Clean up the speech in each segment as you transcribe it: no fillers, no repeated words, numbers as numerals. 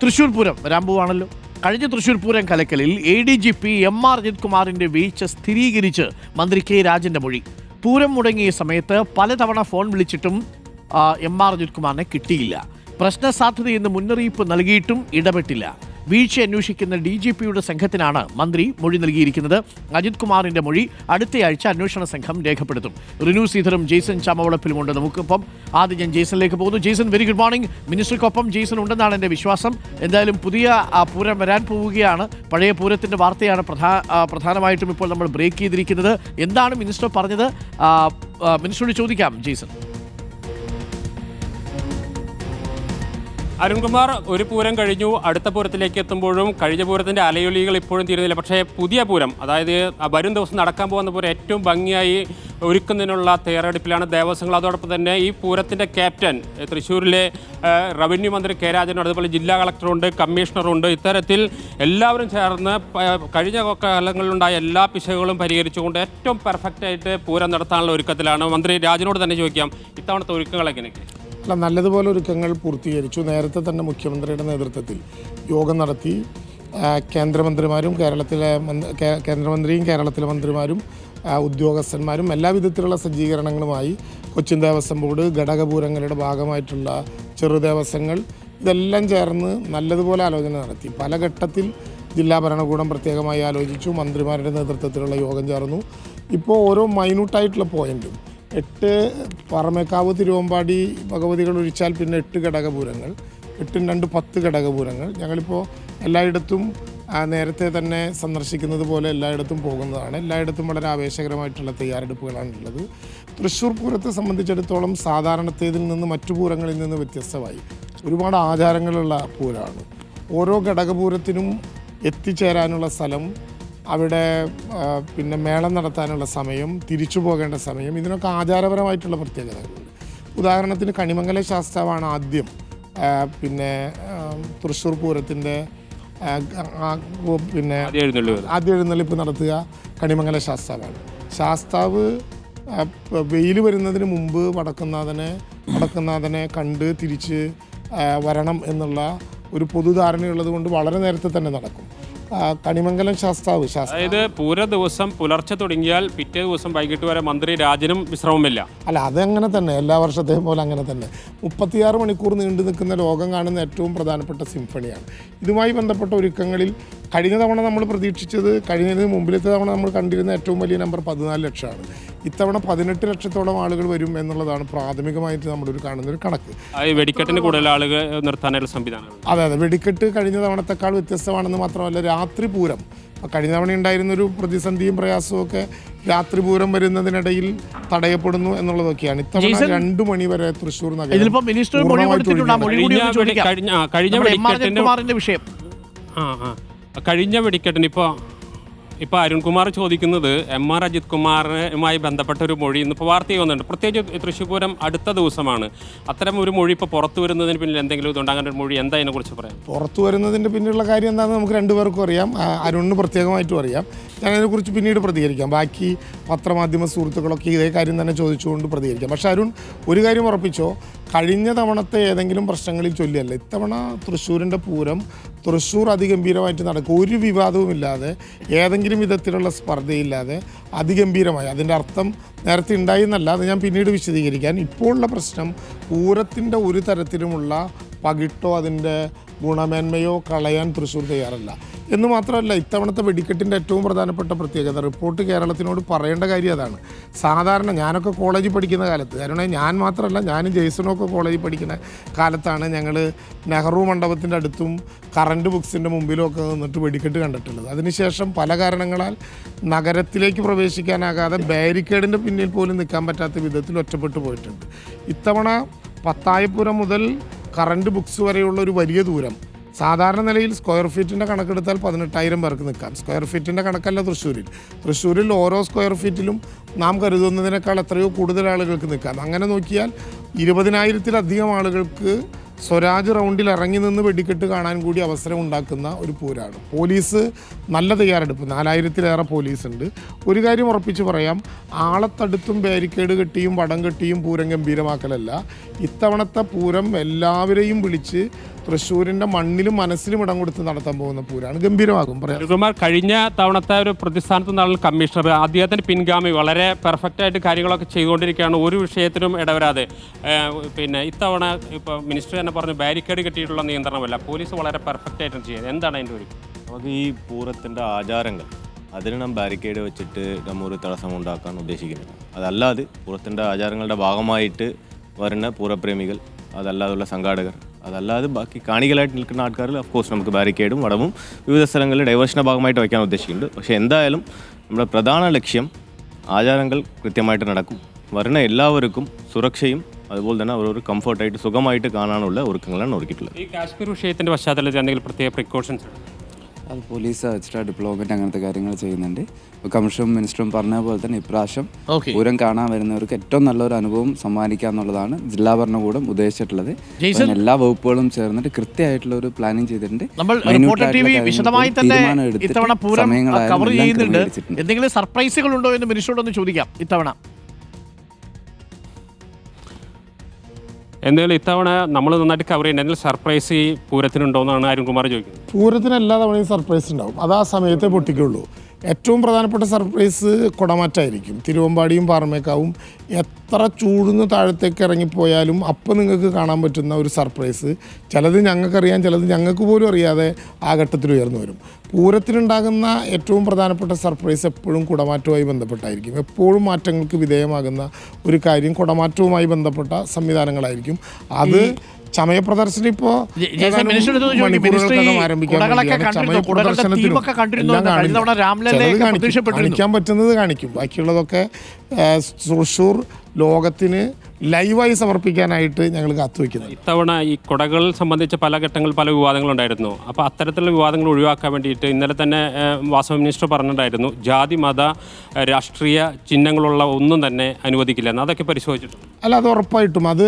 തൃശ്ശൂർ പൂരം വരാൻ പോവാണല്ലോ. കഴിഞ്ഞ Thrissur Pooram കലക്കലിൽ ADGP MR Ajith കുമാറിന്റെ വീഴ്ച സ്ഥിരീകരിച്ച് മന്ത്രി K രാജന്റെ മൊഴി. പൂരം മുടങ്ങിയ സമയത്ത് പലതവണ ഫോൺ വിളിച്ചിട്ടും MR അജിത് കുമാറിനെ കിട്ടിയില്ല. പ്രശ്നസാധ്യതയെന്ന് മുന്നറിയിപ്പ് നൽകിയിട്ടും ഇടപെട്ടില്ല. വീഴ്ച അന്വേഷിക്കുന്ന DGPയുടെ സംഘത്തിനാണ് മന്ത്രി മൊഴി നൽകിയിരിക്കുന്നത്. അജിത് കുമാറിന്റെ മൊഴി അടുത്തയാഴ്ച അന്വേഷണ സംഘം രേഖപ്പെടുത്തും. റിനു ശ്രീധറും ജെയ്സൺ ചാമവളപ്പിലുമുണ്ട്. നമുക്കിപ്പം ആദ്യം ഞാൻ ജെയ്സണിലേക്ക് പോകുന്നു. Jaison, very good morning. മിനിസ്റ്റർക്കൊപ്പം ജെയ്സൺ ഉണ്ടെന്നാണ് എൻ്റെ വിശ്വാസം. എന്തായാലും പുതിയ പൂരം വരാൻ പോവുകയാണ്. പഴയ പൂരത്തിൻ്റെ വാർത്തയാണ് പ്രധാനമായിട്ടും ഇപ്പോൾ നമ്മൾ ബ്രേക്ക് ചെയ്തിരിക്കുന്നത്. എന്താണ് മിനിസ്റ്റർ പറഞ്ഞത്? മിനിസ്റ്ററോട് ചോദിക്കാം ജെയ്സൺ. അരുൺകുമാർ, ഒരു പൂരം കഴിഞ്ഞു, അടുത്ത പൂരത്തിലേക്ക് എത്തുമ്പോഴും കഴിഞ്ഞ പൂരത്തിൻ്റെ അലയൊലികൾ ഇപ്പോഴും തീരുന്നില്ല. പക്ഷേ പുതിയ പൂരം, അതായത് വരും ദിവസം നടക്കാൻ പോകുന്ന പൂരം ഏറ്റവും ഭംഗിയായി ഒരുക്കുന്നതിനുള്ള തയ്യാറെടുപ്പിലാണ് ദേവസ്വങ്ങൾ. അതോടൊപ്പം തന്നെ ഈ പൂരത്തിൻ്റെ ക്യാപ്റ്റൻ തൃശ്ശൂരിലെ റവന്യൂ മന്ത്രി K രാജനുണ്ട്, അതുപോലെ ജില്ലാ കളക്ടറുണ്ട്, കമ്മീഷണറുണ്ട്. ഇത്തരത്തിൽ എല്ലാവരും ചേർന്ന് കഴിഞ്ഞ കാലങ്ങളിലുണ്ടായ എല്ലാ പിശകുകളും പരിഹരിച്ചുകൊണ്ട് ഏറ്റവും പെർഫെക്റ്റായിട്ട് പൂരം നടത്താനുള്ള ഒരുക്കത്തിലാണ്. മന്ത്രി രാജനോട് തന്നെ ചോദിക്കാം, ഇത്തവണത്തെ ഒരുക്കങ്ങൾ എങ്ങനെയൊക്കെ? അല്ല, നല്ലതുപോലെ ഒരുക്കങ്ങൾ പൂർത്തീകരിച്ചു. നേരത്തെ തന്നെ മുഖ്യമന്ത്രിയുടെ നേതൃത്വത്തിൽ യോഗം നടത്തി. കേന്ദ്രമന്ത്രിമാരും കേരളത്തിലെ മന്ത്രിമാരും ഉദ്യോഗസ്ഥന്മാരും എല്ലാ വിധത്തിലുള്ള സജ്ജീകരണങ്ങളുമായി കൊച്ചിൻ ദേവസ്വം ബോർഡ്, ഘടകപൂരങ്ങളുടെ ഭാഗമായിട്ടുള്ള ചെറുദേവസ്വങ്ങൾ ഇതെല്ലാം ചേർന്ന് നല്ലതുപോലെ ആലോചന നടത്തി. പല ഘട്ടത്തിൽ ജില്ലാ ഭരണകൂടം പ്രത്യേകമായി ആലോചിച്ചു. മന്ത്രിമാരുടെ നേതൃത്വത്തിലുള്ള യോഗം ചേർന്നു. ഇപ്പോൾ ഓരോ മൈന്യൂട്ടായിട്ടുള്ള പോയിന്റും 8 പാറമേക്കാവ്, തിരുവമ്പാടി ഭഗവതികൾ ഒഴിച്ചാൽ പിന്നെ 8 ഘടകപൂരങ്ങൾ, 8 2 10 ഘടകപൂരങ്ങൾ. ഞങ്ങളിപ്പോൾ എല്ലായിടത്തും നേരത്തെ തന്നെ സന്ദർശിക്കുന്നത് പോലെ എല്ലായിടത്തും പോകുന്നതാണ്. എല്ലായിടത്തും വളരെ ആവേശകരമായിട്ടുള്ള തയ്യാറെടുപ്പുകളാണുള്ളത്. തൃശ്ശൂർ പൂരത്തെ സംബന്ധിച്ചിടത്തോളം സാധാരണത്തേതിൽ നിന്ന് മറ്റു പൂരങ്ങളിൽ നിന്ന് വ്യത്യസ്തമായി ഒരുപാട് ആചാരങ്ങളുള്ള പൂരമാണ്. ഓരോ ഘടകപൂരത്തിനും എത്തിച്ചേരാനുള്ള സ്ഥലം, അവിടെ പിന്നെ മേളം നടത്താനുള്ള സമയം, തിരിച്ചു പോകേണ്ട സമയം, ഇതിനൊക്കെ ആചാരപരമായിട്ടുള്ള പ്രത്യേകതകളുണ്ട്. ഉദാഹരണത്തിന് കണിമംഗല ശാസ്താവാണ് ആദ്യം പിന്നെ തൃശ്ശൂർ പൂരത്തിൻ്റെ പിന്നെ ആദ്യ എഴുന്നള്ളിപ്പ് നടത്തുക കണിമംഗല ശാസ്താവാണ്. ശാസ്താവ് വെയിൽ വരുന്നതിന് മുമ്പ് വടക്കുന്നാഥനെ കണ്ട് തിരിച്ച് വരണം എന്നുള്ള ഒരു പൊതുധാരണയുള്ളത് കൊണ്ട് വളരെ നേരത്തെ തന്നെ നടക്കും. കണിമംഗലം ശാസ്താവ്, അതായത് പൂര ദിവസം പുലർച്ചെ തുടങ്ങിയാൽ പിറ്റേ ദിവസം വൈകിട്ട് വരെ മന്ത്രി രാജനും വിശ്രമമില്ല. അല്ല, അതങ്ങനെ തന്നെ എല്ലാ വർഷത്തെയും പോലെ അങ്ങനെ തന്നെ 36 മണിക്കൂർ നീണ്ടു നിൽക്കുന്ന ലോകം കാണുന്ന ഏറ്റവും പ്രധാനപ്പെട്ട സിംഫണിയാണ്. ഇതുമായി ബന്ധപ്പെട്ട ഒരുക്കങ്ങളിൽ കഴിഞ്ഞ തവണ നമ്മൾ പ്രതീക്ഷിച്ചത്, കഴിഞ്ഞതിന് മുമ്പിലത്തെ തവണ നമ്മൾ കണ്ടിരുന്ന ഏറ്റവും വലിയ നമ്പർ 14 ലക്ഷമാണ്. ഇത്തവണ 18 ലക്ഷത്തോളം ആളുകൾ വരും എന്നുള്ളതാണ് പ്രാഥമികമായിട്ട് നമ്മളൊരു കാണുന്നൊരു കണക്ക്. വെടിക്കെട്ടിന് കൂടുതൽ ആളുകൾ നിർത്താനുള്ള സംവിധാനം. അതെ, വെടിക്കെട്ട് കഴിഞ്ഞ തവണത്തെക്കാൾ വ്യത്യസ്തമാണെന്ന് മാത്രമല്ല, രാത്രി പൂരം കഴിഞ്ഞ തവണ ഉണ്ടായിരുന്നൊരു പ്രതിസന്ധിയും പ്രയാസവും ഒക്കെ രാത്രി പൂരം വരുന്നതിനിടയിൽ തടയപ്പെടുന്നു എന്നുള്ളതൊക്കെയാണ്. ഇത്തവണ 2 മണി വരെ തൃശ്ശൂർ നഗരം കഴിഞ്ഞ വെടിക്കെട്ടിന് ഇപ്പോൾ അരുൺകുമാർ ചോദിക്കുന്നത് MR അജിത് കുമാറുമായി ബന്ധപ്പെട്ട ഒരു മൊഴി ഇന്നിപ്പോൾ വാർത്ത ചെയ്യുന്നുണ്ട്. പ്രത്യേകിച്ച് തൃശ്ശൂർ പൂരം അടുത്ത ദിവസമാണ്. അത്തരം ഒരു മൊഴി ഇപ്പോൾ പുറത്തു വരുന്നതിന് പിന്നിൽ എന്തെങ്കിലും ഇതുണ്ട്? അങ്ങനെ ഒരു മൊഴി എന്താ അതിനെക്കുറിച്ച് പറയാം? പുറത്തു വരുന്നതിൻ്റെ പിന്നിലുള്ള കാര്യം എന്താണെന്ന് നമുക്ക് രണ്ടുപേർക്കും അറിയാം. അരുണിന് പ്രത്യേകമായിട്ടും അറിയാം. ഞാനതിനെക്കുറിച്ച് പിന്നീട് പ്രതികരിക്കാം. ബാക്കി പത്രമാധ്യമ സുഹൃത്തുക്കളൊക്കെ ഇതേ കാര്യം തന്നെ ചോദിച്ചുകൊണ്ട് പ്രതികരിക്കാം. പക്ഷേ അരുൺ ഒരു കാര്യം ഉറപ്പിച്ചോ, കഴിഞ്ഞ തവണത്തെ ഏതെങ്കിലും പ്രശ്നങ്ങളിൽ ചൊല്ലിയല്ല ഇത്തവണ തൃശ്ശൂരിൻ്റെ പൂരം തൃശ്ശൂർ അതിഗംഭീരമായിട്ട് നടക്കും. ഒരു വിവാദവുമില്ലാതെ, ഏതെങ്കിലും വിധത്തിലുള്ള സ്പർദ്ധയില്ലാതെ അതിഗംഭീരമായി. അതിൻ്റെ അർത്ഥം നേരത്തെ ഉണ്ടായി എന്നല്ല, അത് ഞാൻ പിന്നീട് വിശദീകരിക്കാൻ. ഇപ്പോഴുള്ള പ്രശ്നം പൂരത്തിൻ്റെ ഒരു തരത്തിലുമുള്ള പകിട്ടോ അതിൻ്റെ ഗുണമേന്മയോ കളയാൻ തൃശ്ശൂർ തയ്യാറല്ല എന്ന് മാത്രമല്ല, ഇത്തവണത്തെ വെടിക്കെട്ടിൻ്റെ ഏറ്റവും പ്രധാനപ്പെട്ട പ്രത്യേകത, റിപ്പോർട്ട് കേരളത്തിനോട് പറയേണ്ട കാര്യം അതാണ്. സാധാരണ ഞാനൊക്കെ കോളേജിൽ പഠിക്കുന്ന കാലത്ത്, കാരണം ഞാൻ മാത്രമല്ല, ഞാനും ജെയ്സണൊക്കെ കോളേജിൽ പഠിക്കുന്ന കാലത്താണ് ഞങ്ങൾ നെഹ്റു മണ്ഡപത്തിൻ്റെ അടുത്തും കറണ്ട് ബുക്സിൻ്റെ മുമ്പിലും ഒക്കെ നിന്നിട്ട് വെടിക്കെട്ട് കണ്ടിട്ടുള്ളത്. അതിനുശേഷം പല കാരണങ്ങളാൽ നഗരത്തിലേക്ക് പ്രവേശിക്കാനാകാതെ ബാരിക്കേഡിൻ്റെ പിന്നിൽ പോലും നിൽക്കാൻ പറ്റാത്ത വിധത്തിൽ ഒറ്റപ്പെട്ടു പോയിട്ടുണ്ട്. ഇത്തവണ പത്തായപ്പുരം മുതൽ കറണ്ട് ബുക്സ് വരെയുള്ള ഒരു വലിയ ദൂരം സാധാരണ നിലയിൽ സ്ക്വയർ ഫീറ്റിൻ്റെ കണക്കെടുത്താൽ 18,000 പേർക്ക് നിൽക്കാം. സ്ക്വയർ ഫീറ്റിൻ്റെ കണക്കല്ല തൃശ്ശൂരിൽ ഓരോ സ്ക്വയർ ഫീറ്റിലും നാം കരുതുന്നതിനേക്കാൾ എത്രയോ കൂടുതൽ ആളുകൾക്ക് നിൽക്കാം. അങ്ങനെ നോക്കിയാൽ 20,000-ലധികം ആളുകൾക്ക് സ്വരാജ് റൗണ്ടിൽ ഇറങ്ങി നിന്ന് വെടിക്കെട്ട് കാണാൻ കൂടി അവസരം ഉണ്ടാക്കുന്ന ഒരു പൂരാണ്. പോലീസ് നല്ല തയ്യാറെടുപ്പ്, 4000-ലേറെ പോലീസുണ്ട്. ഒരു കാര്യം ഉറപ്പിച്ച് പറയാം, ആളത്തടുത്തും ബാരിക്കേഡ് കെട്ടിയും വടം കെട്ടിയും പൂരം ഗംഭീരമാക്കലല്ല. ഇത്തവണത്തെ പൂരം എല്ലാവരെയും വിളിച്ച് തൃശ്ശൂരിൻ്റെ മണ്ണിലും മനസ്സിലും ഇടം കൊടുത്ത് നടത്താൻ പോകുന്ന പൂരമാണ്. ഗംഭീരമാകും. പറയാം അരുൺകുമാർ, കഴിഞ്ഞ തവണത്തെ ഒരു പ്രതിസ്ഥാനത്ത് നിന്നുള്ള കമ്മീഷണർ, അദ്ദേഹത്തിന് പിൻഗാമി വളരെ പെർഫെക്റ്റ് ആയിട്ട് കാര്യങ്ങളൊക്കെ ചെയ്തുകൊണ്ടിരിക്കുകയാണ്, ഒരു വിഷയത്തിനും ഇടവരാതെ. പിന്നെ ഇത്തവണ ഇപ്പോൾ മിനിസ്റ്റർ തന്നെ പറഞ്ഞു ബാരിക്കേഡ് കെട്ടിയിട്ടുള്ള നിയന്ത്രണമല്ല, പോലീസ് വളരെ പെർഫെക്റ്റ് ആയിട്ടും ചെയ്യുന്നത്. എന്താണ് അതിൻ്റെ ഒരു നമുക്ക് ഈ പൂരത്തിൻ്റെ ആചാരങ്ങൾ അതിന് നാം ബാരിക്കേഡ് വെച്ചിട്ട് നമ്മൾ ഒരു തടസ്സം ഉണ്ടാക്കാൻ ഉദ്ദേശിക്കുന്നില്ല. അതല്ലാതെ പൂരത്തിൻ്റെ ആചാരങ്ങളുടെ ഭാഗമായിട്ട് വരുന്ന പൂരപ്രേമികൾ, അതല്ലാതുള്ള സംഘാടകർ, അതല്ലാതെ ബാക്കി കാണികളായിട്ട് നിൽക്കുന്ന ആൾക്കാരിൽ ഓഫ്കോഴ്സ് നമുക്ക് ബാരിക്കേഡും വടവും വിവിധ സ്ഥലങ്ങളിൽ ഡൈവേർഷൻ്റെ ഭാഗമായിട്ട് വയ്ക്കാൻ ഉദ്ദേശിക്കുന്നുണ്ട്. പക്ഷേ എന്തായാലും നമ്മുടെ പ്രധാന ലക്ഷ്യം ആചാരങ്ങൾ കൃത്യമായിട്ട് നടക്കും, വരുന്ന എല്ലാവർക്കും സുരക്ഷയും അതുപോലെ തന്നെ ഒരു കംഫർട്ടായിട്ട് സുഖമായിട്ട് കാണാനുള്ള ഒരുക്കങ്ങളാണ് ഒരുക്കിയിട്ടുള്ളത്. ഈ കാശ്മീർ വിഷയത്തിൻ്റെ പശ്ചാത്തലത്തിൽ എന്തെങ്കിലും പ്രത്യേക പ്രിക്കോഷൻസ്? അത് പോലീസ് എക്സ്ട്രാ ഡിപ്ലോയ്മെൻറ്റ് അങ്ങനത്തെ കാര്യങ്ങൾ ചെയ്യുന്നുണ്ട്. ഇപ്പോൾ കമ്മീഷണറും മിനിസ്റ്ററും പറഞ്ഞ പോലെ തന്നെ ഇപ്രാവശ്യം പൂരം കാണാൻ വരുന്നവർക്ക് ഏറ്റവും നല്ലൊരു അനുഭവം സമ്മാനിക്കുക എന്നുള്ളതാണ് ജില്ലാ ഭരണകൂടം ഉദ്ദേശിച്ചിട്ടുള്ളത്. എല്ലാ വകുപ്പുകളും ചേർന്നിട്ട് കൃത്യമായിട്ടുള്ള ഒരു പ്ലാനിങ് ചെയ്തിട്ടുണ്ട്. എന്തെങ്കിലും സർപ്രൈസുകൾ ഉണ്ടോ എന്ന് മിനിസ്റ്ററോടൊന്ന് ചോദിക്കാം. എന്തെങ്കിലും ഇത്തവണ നമ്മൾ നന്നായിട്ട് കവർ ചെയ്യുന്നത് എന്തെങ്കിലും സർപ്രൈസ് ഈ പൂരത്തിനുണ്ടോയെന്നാണ് അരുൺകുമാർ ചോദിക്കുന്നത്. പൂരത്തിന് എല്ലാ തവണയും സർപ്രൈസ് ഉണ്ടാവും, അത് ആ സമയത്തെ പൊട്ടിക്കുള്ളൂ. ഏറ്റവും പ്രധാനപ്പെട്ട സർപ്രൈസ് കുടമാറ്റായിരിക്കും. തിരുവമ്പാടിയും പാറമേക്കാവും എത്ര ചൂടുന്ന് താഴത്തേക്ക് ഇറങ്ങിപ്പോയാലും അപ്പം നിങ്ങൾക്ക് കാണാൻ പറ്റുന്ന ഒരു സർപ്രൈസ്, ചിലത് ഞങ്ങൾക്കറിയാം, ചിലത് ഞങ്ങൾക്ക് പോലും അറിയാതെ ആ ഘട്ടത്തിൽ ഉയർന്നു വരും. പൂരത്തിനുണ്ടാകുന്ന ഏറ്റവും പ്രധാനപ്പെട്ട സർപ്രൈസ് എപ്പോഴും കുടമാറ്റവുമായി ബന്ധപ്പെട്ടായിരിക്കും. എപ്പോഴും മാറ്റങ്ങൾക്ക് വിധേയമാകുന്ന ഒരു കാര്യം കുടമാറ്റവുമായി ബന്ധപ്പെട്ട സംവിധാനങ്ങളായിരിക്കും. അത് ചമയ പ്രദർശനം ഇപ്പോൾ കാണിക്കാൻ പറ്റുന്നത് കാണിക്കും, ബാക്കിയുള്ളതൊക്കെ തൃശ്ശൂർ ലോകത്തിന് ലൈവായി സമർപ്പിക്കാനായിട്ട് ഞങ്ങൾ കാത്തുവയ്ക്കുന്നത്. ഇത്തവണ ഈ കുടകൾ സംബന്ധിച്ച പല ഘട്ടങ്ങളിൽ പല വിവാദങ്ങളുണ്ടായിരുന്നു. അപ്പോൾ അത്തരത്തിലുള്ള വിവാദങ്ങൾ ഒഴിവാക്കാൻ വേണ്ടിയിട്ട് ഇന്നലെ തന്നെ വാസവ മിനിസ്റ്റർ പറഞ്ഞിട്ടുണ്ടായിരുന്നു ജാതി മത രാഷ്ട്രീയ ചിഹ്നങ്ങളുള്ള ഒന്നും തന്നെ അനുവദിക്കില്ലെന്ന്. അതൊക്കെ പരിശോധിച്ചിട്ടുണ്ട്? അല്ല, അത് ഉറപ്പായിട്ടും അത്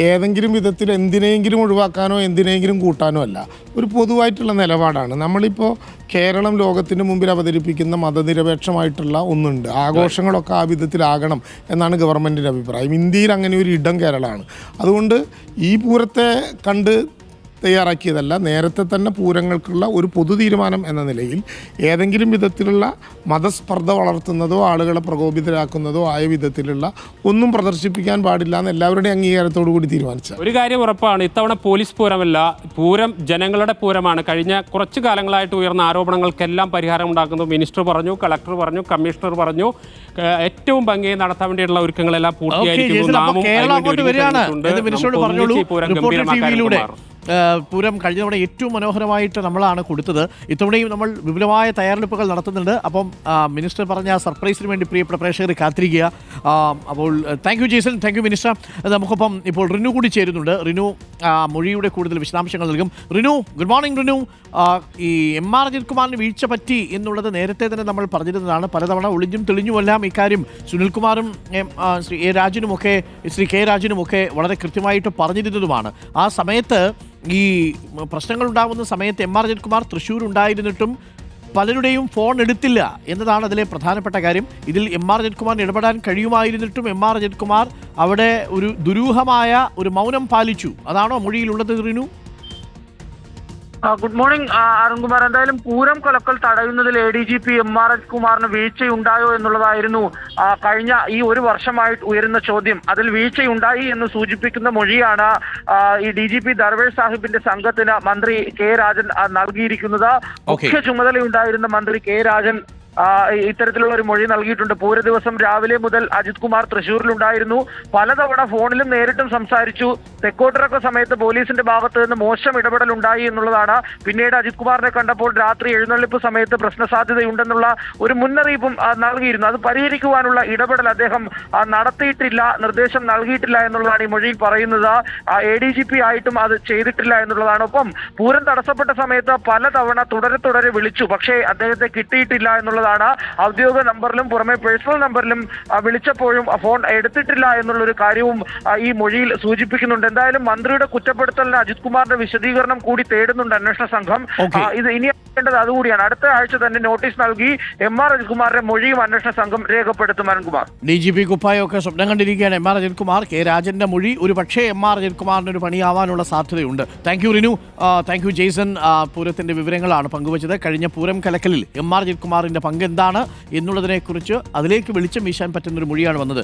ഏതെങ്കിലും വിധത്തിൽ എന്തിനെങ്കിലും ഒഴിവാക്കാനോ എന്തിനെങ്കിലും കൂട്ടാനോ അല്ല, ഒരു പൊതുവായിട്ടുള്ള നിലപാടാണ്. നമ്മളിപ്പോൾ കേരളം ലോകത്തിന് മുമ്പിൽ അവതരിപ്പിക്കുന്ന മതനിരപേക്ഷമായിട്ടുള്ള ഒന്നുണ്ട്, ആഘോഷങ്ങളൊക്കെ ആ വിധത്തിലാകണം എന്നാണ് ഗവൺമെൻറ്റിൻ്റെ അഭിപ്രായം. ഇന്ത്യയിൽ അങ്ങനെ ഒരു ഇടം കേരളമാണ്. അതുകൊണ്ട് ഈ പൂരത്തെ കണ്ട് തയ്യാറാക്കിയതല്ല, നേരത്തെ തന്നെ പൂരങ്ങൾക്കുള്ള ഒരു പൊതു തീരുമാനം എന്ന നിലയിൽ ഏതെങ്കിലും വിധത്തിലുള്ള മതസ്പർദ്ധ വളർത്തുന്നതോ ആളുകളെ പ്രകോപിതരാക്കുന്നതോ ആയ വിധത്തിലുള്ള ഒന്നും പ്രദർശിപ്പിക്കാൻ പാടില്ല എന്ന് എല്ലാവരുടെയും അംഗീകാരത്തോടു കൂടി തീരുമാനിച്ചു. ഒരു കാര്യം ഉറപ്പാണ്, ഇത്തവണ പോലീസ് പൂരമല്ല, പൂരം ജനങ്ങളുടെ പൂരമാണ്. കഴിഞ്ഞ കുറച്ചു കാലങ്ങളായിട്ട് ഉയർന്ന ആരോപണങ്ങൾക്കെല്ലാം പരിഹാരം ഉണ്ടാക്കുന്നു. മിനിസ്റ്റർ പറഞ്ഞു, കളക്ടർ പറഞ്ഞു, കമ്മീഷണർ പറഞ്ഞു, ഏറ്റവും ഭംഗിയായി നടത്താൻ വേണ്ടിയുള്ള ഒരുക്കങ്ങളെല്ലാം പൂർത്തിയായിരിക്കുന്നു. പൂരം കഴിഞ്ഞ തവണ ഏറ്റവും മനോഹരമായിട്ട് നമ്മളാണ് കൊടുത്തത്. ഇത്തവണയും നമ്മൾ വിപുലമായ തയ്യാറെടുപ്പുകൾ നടത്തുന്നുണ്ട്. അപ്പം മിനിസ്റ്റർ പറഞ്ഞ സർപ്രൈസിന് വേണ്ടി പ്രിയപ്പെട്ട പ്രേക്ഷകർ കാത്തിരിക്കുക. അപ്പോൾ thank you Jason, thank you minister. നമുക്കൊപ്പം ഇപ്പോൾ റിനു കൂടി ചേരുന്നുണ്ട്. റിനു മൊഴിയുടെ കൂടുതൽ വിശദാംശങ്ങൾ നൽകും. Rinu, good morning Rinu. ഈ MR അജിത് കുമാറിന് വീഴ്ച പറ്റി എന്നുള്ളത് നേരത്തെ തന്നെ നമ്മൾ പറഞ്ഞിരുന്നതാണ്. പലതവണ ഒളിഞ്ഞും തെളിഞ്ഞുമെല്ലാം ഇക്കാര്യം സുനിൽകുമാറും ശ്രീ കെ രാജനുമൊക്കെ വളരെ കൃത്യമായിട്ട് പറഞ്ഞിരുന്നതുമാണ്. ആ സമയത്ത് ഈ പ്രശ്നങ്ങൾ ഉണ്ടാകുന്ന സമയത്ത് MR അജിത് കുമാർ തൃശ്ശൂർ ഉണ്ടായിരുന്നിട്ടും പലരുടെയും ഫോൺ എടുത്തില്ല എന്നതാണ് അതിലെ പ്രധാനപ്പെട്ട കാര്യം. ഇതിൽ MR അജിത് കുമാറിന് ഇടപെടാൻ കഴിയുമായിരുന്നിട്ടും MR അജിത് കുമാർ അവിടെ ഒരു ദുരൂഹമായ ഒരു മൗനം പാലിച്ചു. അതാണോ മൊഴിയിലുള്ളത് റിനു? Good morning Arunkumar. എന്തായാലും പൂരം കൊലക്കൽ തടയുന്നതിൽ ADGP MR അജിത് കുമാറിന് വീഴ്ചയുണ്ടായോ എന്നുള്ളതായിരുന്നു കഴിഞ്ഞ ഈ ഒരു വർഷമായിട്ട് ഉയരുന്ന ചോദ്യം. അതിൽ വീഴ്ചയുണ്ടായി എന്ന് സൂചിപ്പിക്കുന്ന മൊഴിയാണ് ഈ DGP ദർവേഷ് സാഹിബിന്റെ സംഘത്തിന് മന്ത്രി കെ രാജൻ നൽകിയിരിക്കുന്നത്. മുഖ്യ ചുമതലയുണ്ടായിരുന്ന മന്ത്രി കെ രാജൻ ഇത്തരത്തിലുള്ള ഒരു മൊഴി നൽകിയിട്ടുണ്ട്. പൂര ദിവസം രാവിലെ മുതൽ അജിത് കുമാർ തൃശ്ശൂരിലുണ്ടായിരുന്നു. പലതവണ ഫോണിലും നേരിട്ടും സംസാരിച്ചു. തെക്കോട്ടിറക്ക സമയത്ത് പോലീസിന്റെ ഭാഗത്ത് നിന്ന് മോശം ഇടപെടൽ ഉണ്ടായി എന്നുള്ളതാണ്. പിന്നീട് അജിത് കുമാറിനെ കണ്ടപ്പോൾ രാത്രി എഴുന്നള്ളിപ്പ് സമയത്ത് പ്രശ്ന സാധ്യതയുണ്ടെന്നുള്ള ഒരു മുന്നറിയിപ്പും നൽകിയിരുന്നു. അത് പരിഹരിക്കുവാനുള്ള ഇടപെടൽ അദ്ദേഹം നടത്തിയിട്ടില്ല, നിർദ്ദേശം നൽകിയിട്ടില്ല എന്നുള്ളതാണ് ഈ മൊഴിയിൽ പറയുന്നത്. ADGP ആയിട്ടും അത് ചെയ്തിട്ടില്ല എന്നുള്ളതാണ്. ഒപ്പം പൂരം തടസ്സപ്പെട്ട സമയത്ത് പലതവണ തുടരെ വിളിച്ചു, പക്ഷേ അദ്ദേഹത്തെ കിട്ടിയിട്ടില്ല എന്നുള്ളത് ഔദ്യോഗിക നമ്പറിലും പുറമെ പേഴ്സണൽ നമ്പറിലും വിളിച്ചപ്പോഴും ഫോൺ എടുത്തിട്ടില്ല എന്നുള്ളൊരു കാര്യവും ഈ മൊഴിയിൽ സൂചിപ്പിക്കുന്നുണ്ട്. എന്തായാലും മന്ത്രിയുടെ കുറ്റപ്പെടുത്തലിന് അജിത് കുമാറിന്റെ വിശദീകരണം കൂടി തേടുന്നുണ്ട് അന്വേഷണ സംഘം. ഇത് ഇനി അതുകൂടിയാണ്. അടുത്ത ആഴ്ച തന്നെ നോട്ടീസ് നൽകി MR അജിത്കുമാറിന്റെ മൊഴിയും അന്വേഷണ സംഘം രേഖപ്പെടുത്തും. അരുൺകുമാർ, DGP കുപ്പായൊക്കെ സ്വപ്നം കണ്ടിരിക്കുകയാണ് MR അജിത്കുമാർ. കെ രാജന്റെ മൊഴി ഒരു പക്ഷേ MR അജിത്കുമാറിന് ഒരു പണിയാവാനുള്ള സാധ്യതയുണ്ട്. Thank you Rinu, thank you Jason. പൂരത്തിന്റെ വിവരങ്ങളാണ് പങ്കുവച്ചത്. കഴിഞ്ഞ പൂരം കലക്കലിൽ MR അജിത്കുമാറിന്റെ പങ്ക് എന്താണ് എന്നുള്ളതിനെക്കുറിച്ച് അതിലേക്ക് വെളിച്ചം വീശാൻ പറ്റുന്നൊരു മൊഴിയാണ് വന്നത്.